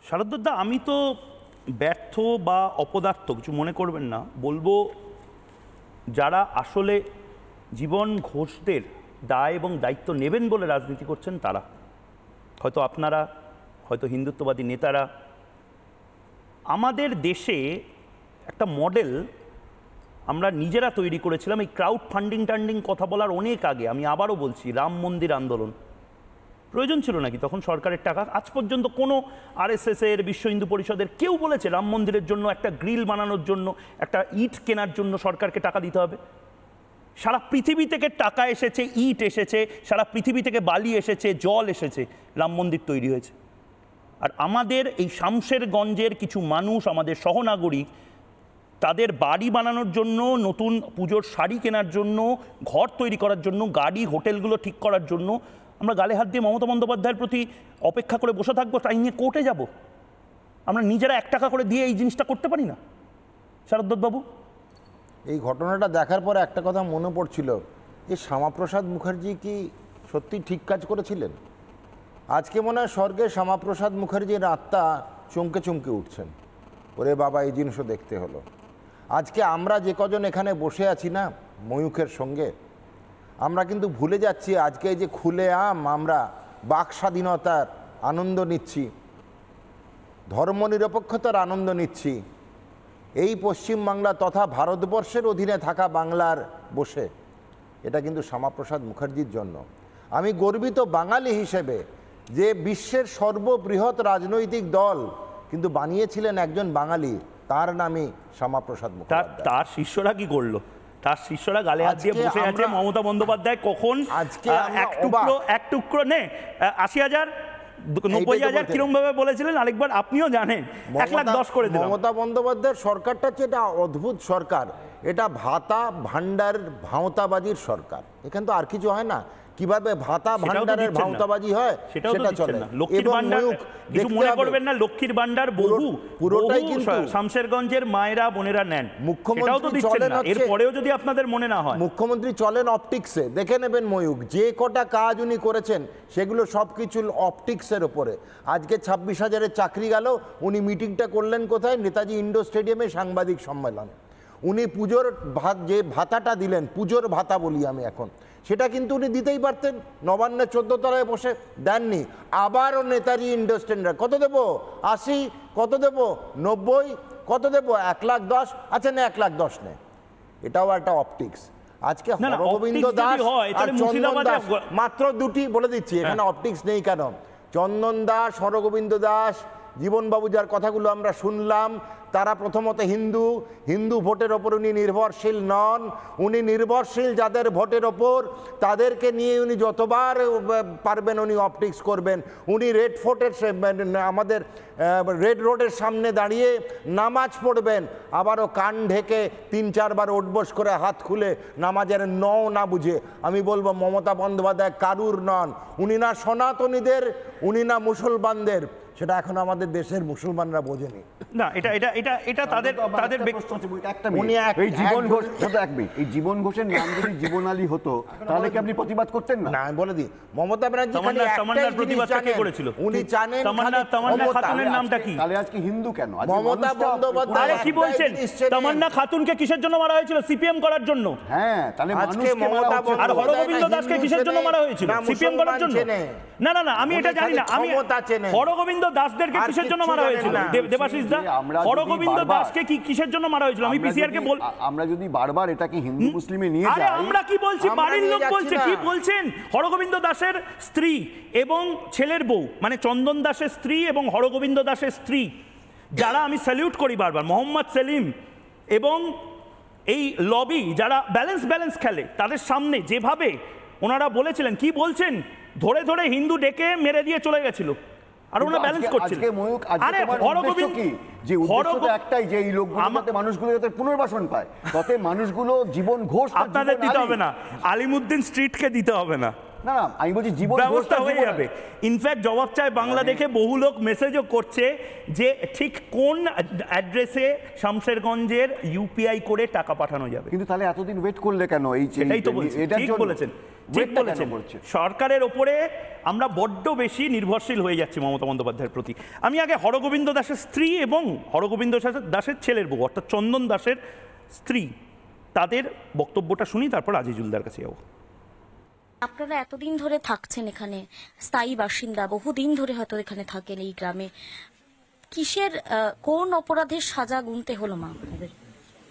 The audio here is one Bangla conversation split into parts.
শারদদা, আমি তো ব্যর্থ বা অপদার্থ কিছু মনে করবেন না, বলবো যারা আসলে জীবন ঘোষদের দায় এবং দায়িত্ব নেবেন বলে রাজনীতি করছেন তারা, হয়তো আপনারা, হয়তো হিন্দুত্ববাদী নেতারা। আমাদের দেশে একটা মডেল আমরা নিজেরা তৈরি করেছিলাম এই ক্রাউড ফান্ডিং কথা বলার অনেক আগে। আমি আবারও বলছি, রাম মন্দির আন্দোলন প্রয়োজন ছিল নাকি তখন সরকারের টাকা? আজ পর্যন্ত কোনো আরএসএস এর, বিশ্ব হিন্দু পরিষদের কেউ বলেছে রাম মন্দিরের জন্য, একটা গ্রিল বানানোর জন্য, একটা ইট কেনার জন্য সরকারকে টাকা দিতে হবে? সারা পৃথিবী থেকে টাকা এসেছে, ইট এসেছে, সারা পৃথিবী থেকে বালি এসেছে, জল এসেছে, রাম মন্দির তৈরি হয়েছে। আর আমাদের এই শামশেরগঞ্জের কিছু মানুষ, আমাদের সহনাগরিক, তাদের বাড়ি বানানোর জন্য, নতুন পুজোর শাড়ি কেনার জন্য, ঘর তৈরি করার জন্য, গাড়ি হোটেলগুলো ঠিক করার জন্য আমরা গালে হাত দিয়ে মমতা বন্দ্যোপাধ্যায়ের প্রতি অপেক্ষা করে বসে থাকবো, তাই নিয়ে কোর্টে যাব? আমরা নিজেরা 1 টাকা করে দিয়ে এই জিনিসটা করতে পারি না? শারদবাবু, এই ঘটনাটা দেখার পরে একটা কথা মনে পড়ছিল, এই শ্যামাপ্রসাদ মুখার্জি কি সত্যি ঠিক কাজ করেছিলেন? আজকে মনে হয় স্বর্গে শ্যামাপ্রসাদ মুখার্জির আত্মা চমকে চমকে উঠছেন, ওরে বাবা এই জিনিসও দেখতে হলো। আজকে আমরা যে কজন এখানে বসে আছি না ময়ূখের সঙ্গে, আমরা কিন্তু ভুলে যাচ্ছি আজকে এই যে খুলেআম আমরা বাক স্বাধীনতার আনন্দ নিচ্ছি, ধর্মনিরপেক্ষতার আনন্দ নিচ্ছি, এই পশ্চিমবাংলা তথা ভারতবর্ষের অধীনে থাকা বাংলার বসে, এটা কিন্তু শ্যামাপ্রসাদ মুখার্জির জন্য। আমি গর্বিত বাঙালি হিসেবে যে বিশ্বের সর্ববৃহৎ রাজনৈতিক দল কিন্তু বানিয়েছিলেন একজন বাঙালি, তার নামই শ্যামাপ্রসাদ মুখার্জি। তার শিষ্যরা কি করলো? তার শিষ্যরা গালে হাত দিয়ে বসে আছে মমতা বন্দ্যোপাধ্যায় কখন আজকে এক টুকরো নে 80,000 90,000 কিরম ভাবে বলেছিলেন আরেকবার আপনিও জানেন, 1,10,000 করে দিলাম। মমতা বন্দ্যোপাধ্যায়ের সরকারটা হচ্ছে এটা অদ্ভুত সরকার, এটা ভাতা ভান্ডার ভাঁওতাবাজির সরকার। এখানে তো আর কিছু হয় না, কিভাবে ভাতা ভান্ডারের ভাঁওতাবাজি হয় সেটা চলে না। লক্ষ্মীর ভান্ডার কিছু মনে করবেন না, লক্ষ্মীর ভান্ডার বহু পুরোটাই কিন্তু শামশেরগঞ্জের মায়েরা বোনেরা নেন। মুখ্যমন্ত্রী চলেন, এরপরেও যদি আপনাদের মনে না হয়, মুখ্যমন্ত্রী চলেন অপটিক্সে। দেখে নেবেন ময়ূখ, যে কটা কাজ উনি করেছেন সেগুলো সব কিছু অপটিক্সের ওপরে। আজকে 26,000-এর চাকরি গেল, উনি মিটিংটা করলেন কোথায়? নেতাজি ইন্ডোর স্টেডিয়ামে সাংবাদিক সম্মেলন। উনি পুজোর যে ভাতাটা দিলেন, পুজোর ভাতা বলি আমি এখন, সেটা কিন্তু উনি দিতেই পারতেন, নবান্নে 14 তলায় বসে দেননি। আবারও নেতাজি ইন্ডোর স্ট্যান্ডার্ড কত দেবো? 80, কত দেবো? 90, কত দেবো? 1,10,000, আচ্ছা না 1,10,000 নে, এটাও একটা অপটিক্স। আজকে হরগোবিন্দ দাস আর চন্দন দাস, মাত্র দুটি বলে দিচ্ছি, এখানে অপটিক্স নেই কেন? চন্দন দাস, হরগোবিন্দ দাস, জীবনবাবু যার কথাগুলো আমরা শুনলাম, তারা প্রথমত হিন্দু ভোটের ওপর উনি নির্ভরশীল নন। উনি নির্ভরশীল যাদের ভোটের ওপর, তাদেরকে নিয়ে উনি যতবার পারবেন উনি অপটিক্স করবেন। উনি রেড ফোর্টের, আমাদের রেড রোডের সামনে দাঁড়িয়ে নামাজ পড়বেন, আবারও কান ঢেকে 3-4 বার ওঠবোস করে হাত খুলে নামাজের না বুঝে। আমি বলবো মমতা বন্দ্যোপাধ্যায় কারুর নন, উনি না সনাতনীদের, উনি না মুসলমানদের, সেটা এখন আমাদের দেশের মুসলমানরা বোঝেনি। না, এটা তাদের এই জীবন ঘোষ হতো এক মিনিট, এই জীবন ঘোষের নাম যদি জীবন আলী হতো তাহলে কি আপনি প্রতিবাদ করতেন না? না, বলে দিই, মমতা ব্যানার্জি প্রতিবাদটা কে করেছিল? উনি জানেন তামান্না খাতুনের নামটা কি? তাহলে আজকে হিন্দু কেন? মমতা বন্দ্যোপাধ্যায় কি বলছেন? তামান্না খাতুনকে কিসের জন্য মারা হয়েছিল? সিপিএম করার জন্য। হ্যাঁ, তাহলে আজকে মমতা আর হরগোবিন্দ দাসকে কিসের জন্য মারা হয়েছিল? সিপিএম করার জন্য। না, আমি এটা জানি না। আমি হরগোবিন্দ দাসদেরকে কিসের জন্য মারা হয়েছিল? দেবাশিস দা, হরগোবিন্দ দাসকে কিসের জন্য মারা হয়েছিল? আমি পিসিআর কে বল, আমরা যদি বারবার এটাকে হিন্দু মুসলিমে নিয়ে যাই, আমরা কি বলছি? বাড়ির লোক বলছে, কি বলছেন? হরগোবিন্দ দাসের স্ত্রী এবং ছেলের বউ, মানে চন্দন দাসের স্ত্রী এবং হরগোবিন্দ দাসের স্ত্রী, যারা আমি স্যালিউট করি বারবার, মোহাম্মদ সেলিম এবং এই লবি যারা ব্যালেন্স খেলে, তাদের সামনে যেভাবে ওনারা বলেছিলেন, কি বলছেন? ধরে ধরে হিন্দু ডেকে মেরে দিয়ে চলে গেছিল, আর ওনারা ব্যালেন্স করছেন। আরে হরগোবিন্দ কি, যে উদ্দেশ্যটা একটাই, যে এই লোকগুলো যাতে মানুষগুলো যাতে পুনর্বাসন পায়, তাতে মানুষগুলো জীবন ঘোষ আপনাদের দিতে হবে না, আলিমুদ্দিন স্ট্রিটকে দিতে হবে না। না, আমি বলছি জীবন ব্যবস্থা হয়ে যাবে। ইনফ্যাক্ট জবাব চায় বাংলা দেখে বহু লোক মেসেজও করছে যে ঠিক কোন অ্যাড্রেসে শামশেরগঞ্জের ইউপিআই করে টাকা পাঠানো যাবে। কিন্তু তাহলে এতদিন ওয়েট করলে কেন? এটাই তো বলছি, ঠিক বলেছেন। ঠিক ওয়েটটা কেন বলেছেন, করছে? সরকারের ওপরে আমরা বড্ড বেশি নির্ভরশীল হয়ে যাচ্ছি মমতা বন্দ্যোপাধ্যায়ের প্রতি। আমি আগে হরগোবিন্দ দাসের স্ত্রী এবং হরগোবিন্দ দাসের ছেলের বউ অর্থাৎ চন্দন দাসের স্ত্রী তাদের বক্তব্যটা শুনি, তারপর আজিজুলদার কাছে যাবো। আপনারা এতদিন ধরে থাকছেন এখানে, স্থায়ী বাসিন্দা, বহুদিন ধরে হয়তো এখানে থাকেন এই গ্রামে, কিসের কোন অপরাধের সাজা গুনতে হলো মা আপনাদের?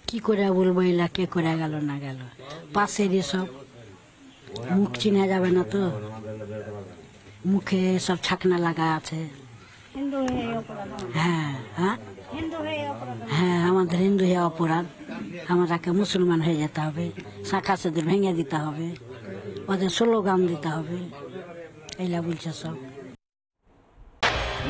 কি করে বলবো, এলা কে করে গেল না গেল, পাশের এসব মুখ চিনা যাবে না তো, মুখে সব ছাকনা লাগা আছে। হ্যাঁ হ্যাঁ হ্যাঁ, আমাদের হিন্দু হয়ে অপরাধ, আমাদেরকে মুসলমান হয়ে যেতে হবে, শাখা সেদের ভেঙে দিতে হবে, ওদের স্লোগান দিতে হবে, এইলা বলছে সব।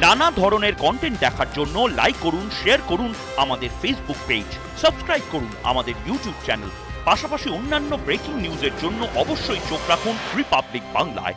নানা ধরনের কন্টেন্ট দেখার জন্য লাইক করুন, শেয়ার করুন আমাদের ফেসবুক পেজ, সাবস্ক্রাইব করুন আমাদের ইউটিউব চ্যানেল। পাশাপাশি অন্যান্য ব্রেকিং নিউজের জন্য অবশ্যই চোখ রাখুন রিপাবলিক বাংলায়।